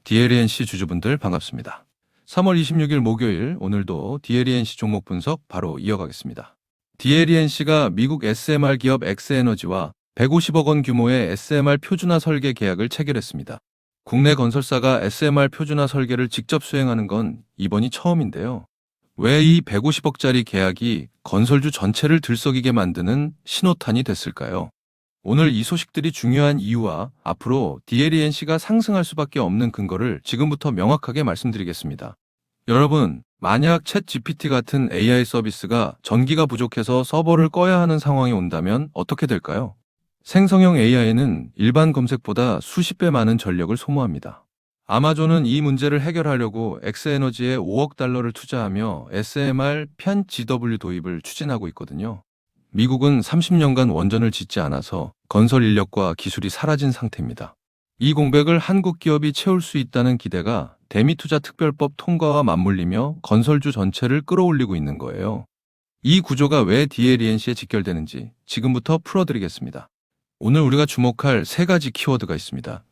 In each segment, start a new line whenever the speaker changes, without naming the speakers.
DLENC 주주분들 반갑습니다. 3월 26일 목요일 오늘도 DLENC 종목 분석 바로 이어가겠습니다. DLENC가 미국 SMR 기업 엑스에너지와 150억 원 규모의 SMR 표준화 설계 계약을 체결했습니다. 국내 건설사가 SMR 표준화 설계를 직접 수행하는 건 이번이 처음인데요. 왜 이 150억짜리 계약이 건설주 전체를 들썩이게 만드는 신호탄이 됐을까요? 오늘 이 소식들이 중요한 이유와 앞으로 DLENC가 상승할 수밖에 없는 근거를 지금부터 명확하게 말씀드리겠습니다. 여러분, 만약 챗GPT 같은 AI 서비스가 전기가 부족해서 서버를 꺼야 하는 상황이 온다면 어떻게 될까요? 생성형 AI는 일반 검색보다 수십 배 많은 전력을 소모합니다. 아마존은 이 문제를 해결하려고 엑스에너지에 5억 달러를 투자하며 SMR 편 GW 도입을 추진하고 있거든요. 미국은 30년간 원전을 짓지 않아서 건설 인력과 기술이 사라진 상태입니다. 이 공백을 한국 기업이 채울 수 있다는 기대가 대미투자특별법 통과와 맞물리며 건설주 전체를 끌어올리고 있는 거예요. 이 구조가 왜 DLENC에 직결되는지 지금부터 풀어드리겠습니다. 오늘 우리가 주목할 세 가지 키워드가 있습니다.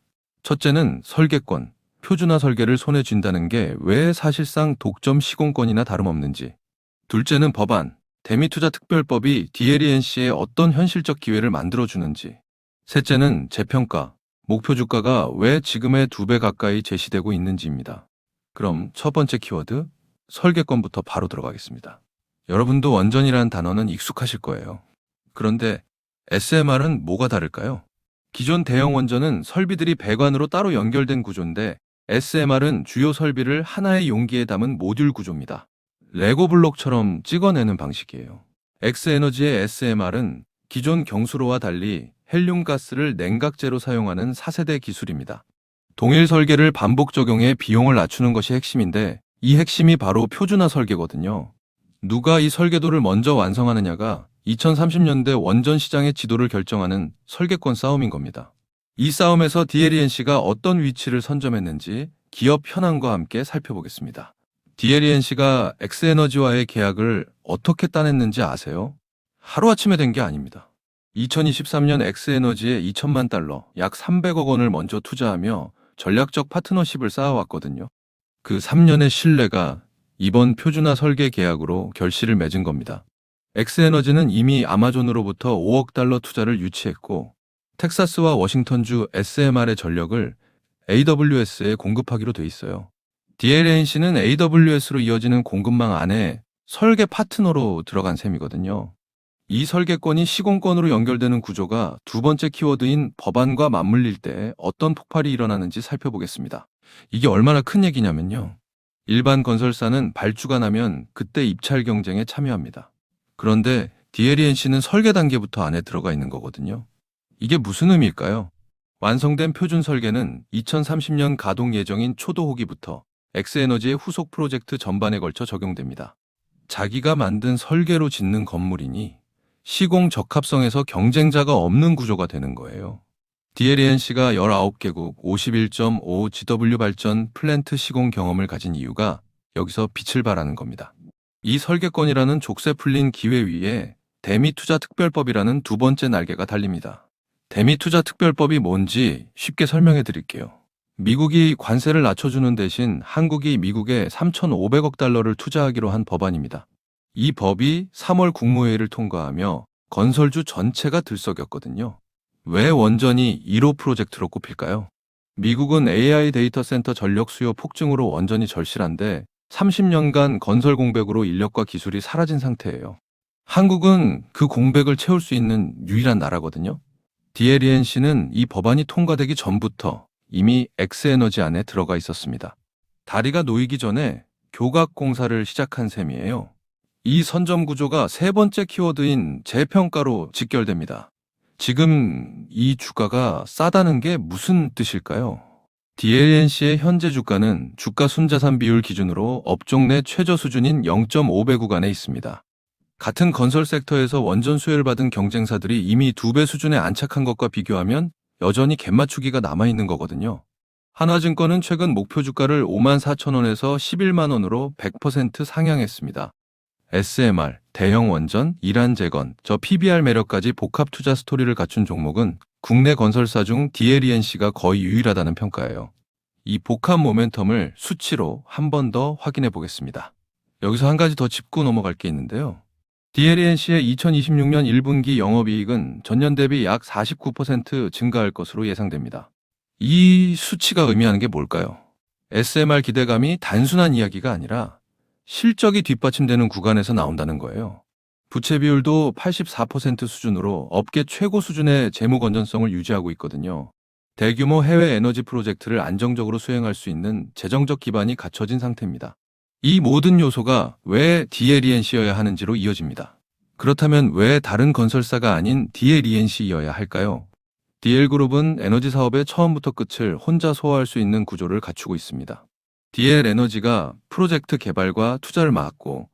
첫째는 설계권, 표준화 설계를 손에 쥔다는 게 왜 사실상 독점 시공권이나 다름없는지. 둘째는 법안, 대미투자특별법이 DLENC에 어떤 현실적 기회를 만들어주는지. 셋째는 재평가, 목표 주가가 왜 지금의 2배 가까이 제시되고 있는지입니다. 그럼 첫 번째 키워드, 설계권부터 바로 들어가겠습니다. 여러분도 원전이라는 단어는 익숙하실 거예요. 그런데 SMR은 뭐가 다를까요? 기존 대형 원전은 설비들이 배관으로 따로 연결된 구조인데 SMR은 주요 설비를 하나의 용기에 담은 모듈 구조입니다. 레고 블록처럼 찍어내는 방식이에요. 엑스에너지의 SMR은 기존 경수로와 달리 헬륨가스를 냉각제로 사용하는 4세대 기술입니다. 동일 설계를 반복 적용해 비용을 낮추는 것이 핵심인데 이 핵심이 바로 표준화 설계거든요. 누가 이 설계도를 먼저 완성하느냐가 2030년대 원전 시장의 지도를 결정하는 설계권 싸움인 겁니다. 이 싸움에서 DLENC가 어떤 위치를 선점했는지 기업 현황과 함께 살펴보겠습니다. DLENC가 엑스에너지와의 계약을 어떻게 따냈는지 아세요? 하루아침에 된 게 아닙니다. 2023년 엑스에너지에 2천만 달러, 약 300억 원을 먼저 투자하며 전략적 파트너십을 쌓아왔거든요. 그 3년의 신뢰가 이번 표준화 설계 계약으로 결실을 맺은 겁니다. 엑스에너지는 이미 아마존으로부터 5억 달러 투자를 유치했고 텍사스와 워싱턴주 SMR의 전력을 AWS에 공급하기로 돼 있어요. DLENC는 AWS로 이어지는 공급망 안에 설계 파트너로 들어간 셈이거든요. 이 설계권이 시공권으로 연결되는 구조가 두 번째 키워드인 법안과 맞물릴 때 어떤 폭발이 일어나는지 살펴보겠습니다. 이게 얼마나 큰 얘기냐면요. 일반 건설사는 발주가 나면 그때 입찰 경쟁에 참여합니다. 그런데 DLENC는 설계 단계부터 안에 들어가 있는 거거든요. 이게 무슨 의미일까요? 완성된 표준 설계는 2030년 가동 예정인 초도 호기부터 엑스에너지의 후속 프로젝트 전반에 걸쳐 적용됩니다. 자기가 만든 설계로 짓는 건물이니 시공 적합성에서 경쟁자가 없는 구조가 되는 거예요. DLENC가 19개국 51.5 GW 발전 플랜트 시공 경험을 가진 이유가 여기서 빛을 발하는 겁니다. 이 설계권이라는 족쇄 풀린 기회 위에 대미투자특별법이라는 두 번째 날개가 달립니다. 대미투자특별법이 뭔지 쉽게 설명해 드릴게요. 미국이 관세를 낮춰주는 대신 한국이 미국에 3,500억 달러를 투자하기로 한 법안입니다. 이 법이 3월 국무회의를 통과하며 건설주 전체가 들썩였거든요. 왜 원전이 1호 프로젝트로 꼽힐까요? 미국은 AI 데이터 센터 전력 수요 폭증으로 원전이 절실한데 30년간 건설 공백으로 인력과 기술이 사라진 상태예요. 한국은 그 공백을 채울 수 있는 유일한 나라거든요. DLENC는 이 법안이 통과되기 전부터 이미 엑스에너지 안에 들어가 있었습니다. 다리가 놓이기 전에 교각 공사를 시작한 셈이에요. 이 선점 구조가 세 번째 키워드인 재평가로 직결됩니다. 지금 이 주가가 싸다는 게 무슨 뜻일까요? DLENC의 현재 주가는 주가 순자산 비율 기준으로 업종 내 최저 수준인 0.5배 구간에 있습니다. 같은 건설 섹터에서 원전 수혜를 받은 경쟁사들이 이미 2배 수준에 안착한 것과 비교하면 여전히 갭맞추기가 남아있는 거거든요. 한화증권은 최근 목표 주가를 54,000원에서 11만원으로 100% 상향했습니다. SMR, 대형 원전, 이란 재건, 저 PBR 매력까지 복합 투자 스토리를 갖춘 종목은 국내 건설사 중 DLENC가 거의 유일하다는 평가예요. 이 복합 모멘텀을 수치로 한 번 더 확인해 보겠습니다. 여기서 한 가지 더 짚고 넘어갈 게 있는데요. DLENC의 2026년 1분기 영업이익은 전년 대비 약 49% 증가할 것으로 예상됩니다. 이 수치가 의미하는 게 뭘까요? SMR 기대감이 단순한 이야기가 아니라 실적이 뒷받침되는 구간에서 나온다는 거예요. 부채 비율도 84% 수준으로 업계 최고 수준의 재무 건전성을 유지하고 있거든요. 대규모 해외 에너지 프로젝트를 안정적으로 수행할 수 있는 재정적 기반이 갖춰진 상태입니다. 이 모든 요소가 왜 DLENC여야 하는지로 이어집니다. 그렇다면 왜 다른 건설사가 아닌 DLENC여야 할까요? DL그룹은 에너지 사업의 처음부터 끝을 혼자 소화할 수 있는 구조를 갖추고 있습니다. DL에너지가 프로젝트 개발과 투자를 맡고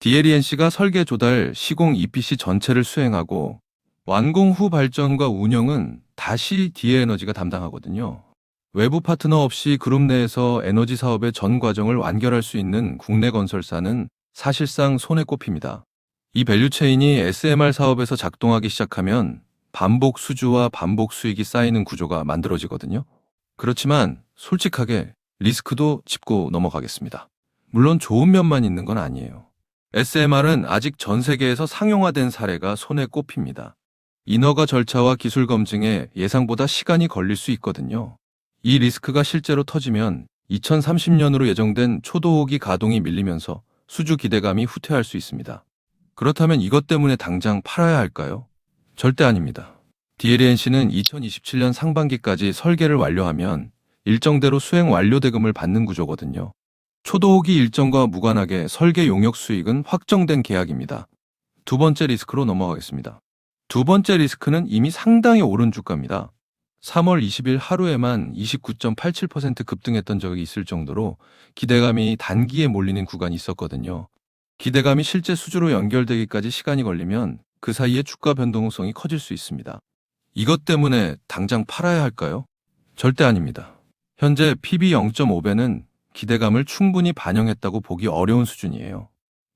DLENC가 설계 조달, 시공 EPC 전체를 수행하고 완공 후 발전과 운영은 다시 DL에너지가 담당하거든요. 외부 파트너 없이 그룹 내에서 에너지 사업의 전 과정을 완결할 수 있는 국내 건설사는 사실상 손에 꼽힙니다. 이 밸류체인이 SMR 사업에서 작동하기 시작하면 반복 수주와 반복 수익이 쌓이는 구조가 만들어지거든요. 그렇지만 솔직하게 리스크도 짚고 넘어가겠습니다. 물론 좋은 면만 있는 건 아니에요. SMR은 아직 전 세계에서 상용화된 사례가 손에 꼽힙니다. 인허가 절차와 기술 검증에 예상보다 시간이 걸릴 수 있거든요. 이 리스크가 실제로 터지면 2030년으로 예정된 초도호기 가동이 밀리면서 수주 기대감이 후퇴할 수 있습니다. 그렇다면 이것 때문에 당장 팔아야 할까요? 절대 아닙니다. DLENC는 2027년 상반기까지 설계를 완료하면 일정대로 수행 완료 대금을 받는 구조거든요. 초도호기 일정과 무관하게 설계 용역 수익은 확정된 계약입니다. 두 번째 리스크로 넘어가겠습니다. 두 번째 리스크는 이미 상당히 오른 주가입니다. 3월 20일 하루에만 29.87% 급등했던 적이 있을 정도로 기대감이 단기에 몰리는 구간이 있었거든요. 기대감이 실제 수주로 연결되기까지 시간이 걸리면 그 사이에 주가 변동성이 커질 수 있습니다. 이것 때문에 당장 팔아야 할까요? 절대 아닙니다. 현재 PB 0.5배는 기대감을 충분히 반영했다고 보기 어려운 수준이에요.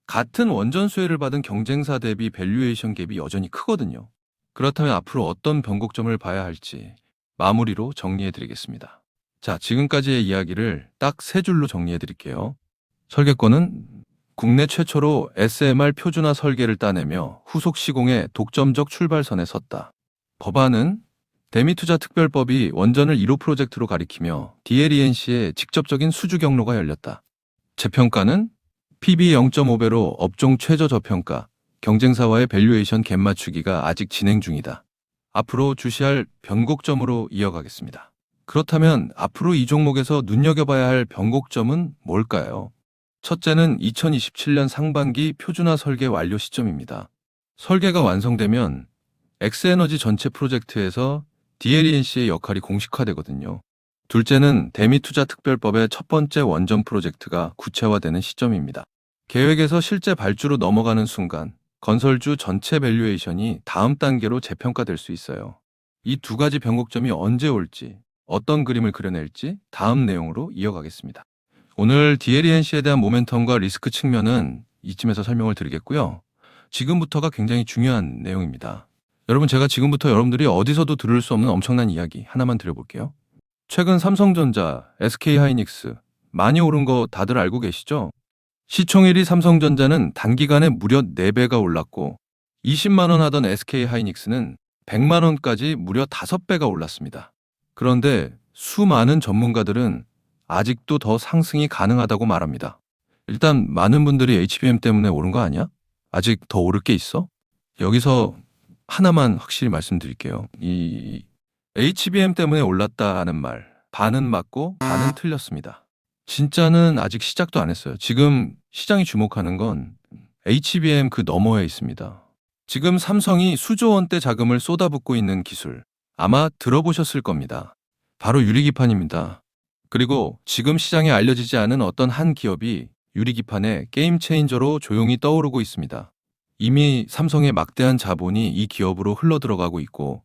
같은 원전 수혜를 받은 경쟁사 대비 밸류에이션 갭이 여전히 크거든요. 그렇다면 앞으로 어떤 변곡점을 봐야 할지 마무리로 정리해 드리겠습니다. 자, 지금까지의 이야기를 딱 세 줄로 정리해 드릴게요. 설계권은 국내 최초로 SMR 표준화 설계를 따내며 후속 시공의 독점적 출발선에 섰다. 법안은 대미투자특별법이 원전을 1호 프로젝트로 가리키며 DLENC의 직접적인 수주 경로가 열렸다. 재평가는 PB 0.5배로 업종 최저 저평가, 경쟁사와의 밸류에이션 갭 맞추기가 아직 진행 중이다. 앞으로 주시할 변곡점으로 이어가겠습니다. 그렇다면 앞으로 이 종목에서 눈여겨봐야 할 변곡점은 뭘까요? 첫째는 2027년 상반기 표준화 설계 완료 시점입니다. 설계가 완성되면 엑스에너지 전체 프로젝트에서 DLENC의 역할이 공식화되거든요. 둘째는 대미투자특별법의 첫 번째 원전 프로젝트가 구체화되는 시점입니다. 계획에서 실제 발주로 넘어가는 순간 건설주 전체 밸류에이션이 다음 단계로 재평가될 수 있어요. 이 두 가지 변곡점이 언제 올지, 어떤 그림을 그려낼지 다음 내용으로 이어가겠습니다. 오늘 DLENC에 대한 모멘텀과 리스크 측면은 이쯤에서 설명을 드리겠고요. 지금부터가 굉장히 중요한 내용입니다. 여러분, 제가 지금부터 여러분들이 어디서도 들을 수 없는 엄청난 이야기 하나만 드려볼게요. 최근 삼성전자, SK하이닉스 많이 오른 거 다들 알고 계시죠? 시총일위 삼성전자는 단기간에 무려 4배가 올랐고 20만 원 하던 SK하이닉스는 100만 원까지 무려 5배가 올랐습니다. 그런데 수많은 전문가들은 아직도 더 상승이 가능하다고 말합니다. 일단 많은 분들이 HBM 때문에 오른 거 아니야? 아직 더 오를 게 있어? 여기서 하나만 확실히 말씀드릴게요. 이 HBM 때문에 올랐다는 말, 반은 맞고 반은 틀렸습니다. 진짜는 아직 시작도 안 했어요. 지금 시장이 주목하는 건 HBM 그 너머에 있습니다. 지금 삼성이 수조 원대 자금을 쏟아붓고 있는 기술, 아마 들어보셨을 겁니다. 바로 유리기판입니다. 그리고 지금 시장에 알려지지 않은 어떤 한 기업이 유리기판의 게임 체인저로 조용히 떠오르고 있습니다. 이미 삼성의 막대한 자본이 이 기업으로 흘러들어가고 있고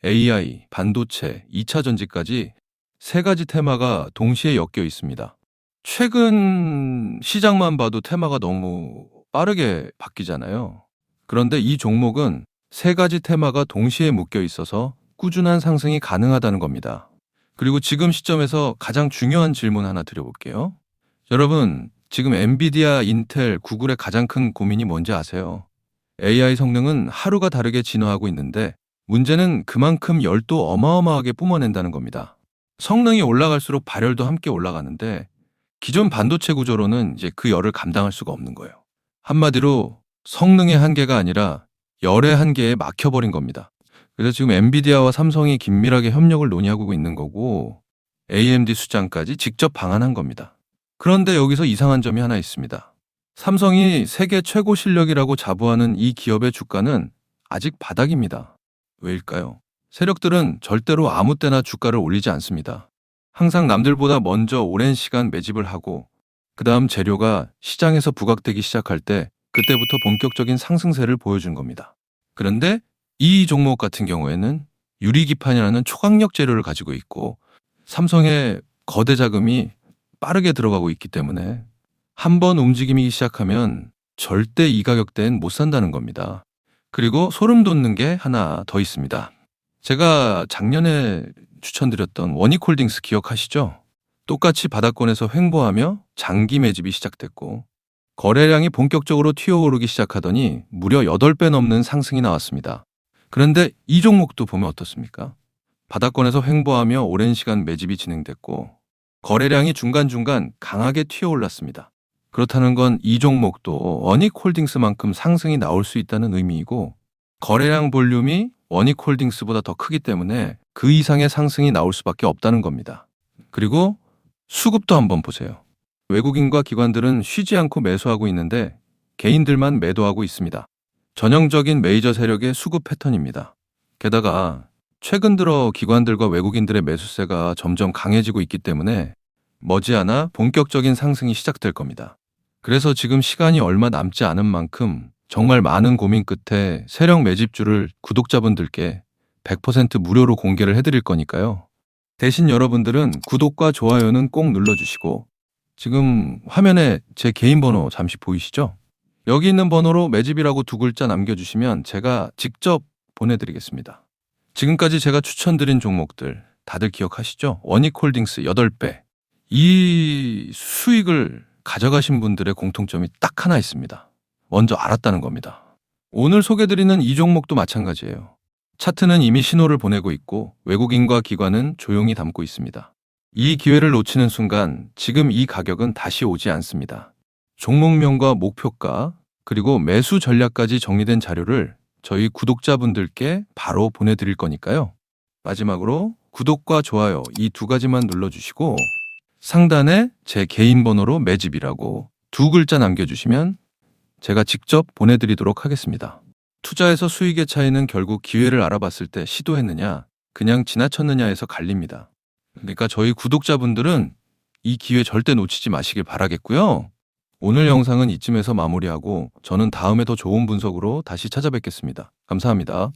AI, 반도체, 2차 전지까지 세 가지 테마가 동시에 엮여 있습니다. 최근 시장만 봐도 테마가 너무 빠르게 바뀌잖아요. 그런데 이 종목은 세 가지 테마가 동시에 묶여 있어서 꾸준한 상승이 가능하다는 겁니다. 그리고 지금 시점에서 가장 중요한 질문 하나 드려볼게요. 여러분, 지금 엔비디아, 인텔, 구글의 가장 큰 고민이 뭔지 아세요? AI 성능은 하루가 다르게 진화하고 있는데 문제는 그만큼 열도 어마어마하게 뿜어낸다는 겁니다. 성능이 올라갈수록 발열도 함께 올라가는데 기존 반도체 구조로는 이제 그 열을 감당할 수가 없는 거예요. 한마디로 성능의 한계가 아니라 열의 한계에 막혀버린 겁니다. 그래서 지금 엔비디아와 삼성이 긴밀하게 협력을 논의하고 있는 거고 AMD 수장까지 직접 방한한 겁니다. 그런데 여기서 이상한 점이 하나 있습니다. 삼성이 세계 최고 실력이라고 자부하는 이 기업의 주가는 아직 바닥입니다. 왜일까요? 세력들은 절대로 아무 때나 주가를 올리지 않습니다. 항상 남들보다 먼저 오랜 시간 매집을 하고 그 다음 재료가 시장에서 부각되기 시작할 때 그때부터 본격적인 상승세를 보여준 겁니다. 그런데 이 종목 같은 경우에는 유리기판이라는 초강력 재료를 가지고 있고 삼성의 거대 자금이 빠르게 들어가고 있기 때문에 한번 움직임이 시작하면 절대 이 가격대엔 못 산다는 겁니다. 그리고 소름 돋는 게 하나 더 있습니다. 제가 작년에 추천드렸던 원익홀딩스 기억하시죠? 똑같이 바닥권에서 횡보하며 장기 매집이 시작됐고 거래량이 본격적으로 튀어오르기 시작하더니 무려 8배 넘는 상승이 나왔습니다. 그런데 이 종목도 보면 어떻습니까? 바닥권에서 횡보하며 오랜 시간 매집이 진행됐고 거래량이 중간중간 강하게 튀어올랐습니다. 그렇다는 건 이 종목도 원익홀딩스만큼 상승이 나올 수 있다는 의미이고 거래량 볼륨이 원익홀딩스보다 더 크기 때문에 그 이상의 상승이 나올 수밖에 없다는 겁니다. 그리고 수급도 한번 보세요. 외국인과 기관들은 쉬지 않고 매수하고 있는데 개인들만 매도하고 있습니다. 전형적인 메이저 세력의 수급 패턴입니다. 게다가 최근 들어 기관들과 외국인들의 매수세가 점점 강해지고 있기 때문에 머지않아 본격적인 상승이 시작될 겁니다. 그래서 지금 시간이 얼마 남지 않은 만큼 정말 많은 고민 끝에 세력 매집주를 구독자분들께 100% 무료로 공개를 해드릴 거니까요. 대신 여러분들은 구독과 좋아요는 꼭 눌러주시고 지금 화면에 제 개인 번호 잠시 보이시죠? 여기 있는 번호로 매집이라고 2글자 남겨주시면 제가 직접 보내드리겠습니다. 지금까지 제가 추천드린 종목들 다들 기억하시죠? 원익홀딩스 8배. 이 수익을 가져가신 분들의 공통점이 딱 하나 있습니다. 먼저 알았다는 겁니다. 오늘 소개드리는 이 종목도 마찬가지예요. 차트는 이미 신호를 보내고 있고 외국인과 기관은 조용히 담고 있습니다. 이 기회를 놓치는 순간 지금 이 가격은 다시 오지 않습니다. 종목명과 목표가 그리고 매수 전략까지 정리된 자료를 저희 구독자분들께 바로 보내드릴 거니까요. 마지막으로 구독과 좋아요 이 2가지만 눌러주시고 상단에 제 개인 번호로 매집이라고 2글자 남겨주시면 제가 직접 보내드리도록 하겠습니다. 투자에서 수익의 차이는 결국 기회를 알아봤을 때 시도했느냐, 그냥 지나쳤느냐에서 갈립니다. 그러니까 저희 구독자분들은 이 기회 절대 놓치지 마시길 바라겠고요. 오늘 영상은 이쯤에서 마무리하고 저는 다음에 더 좋은 분석으로 다시 찾아뵙겠습니다. 감사합니다.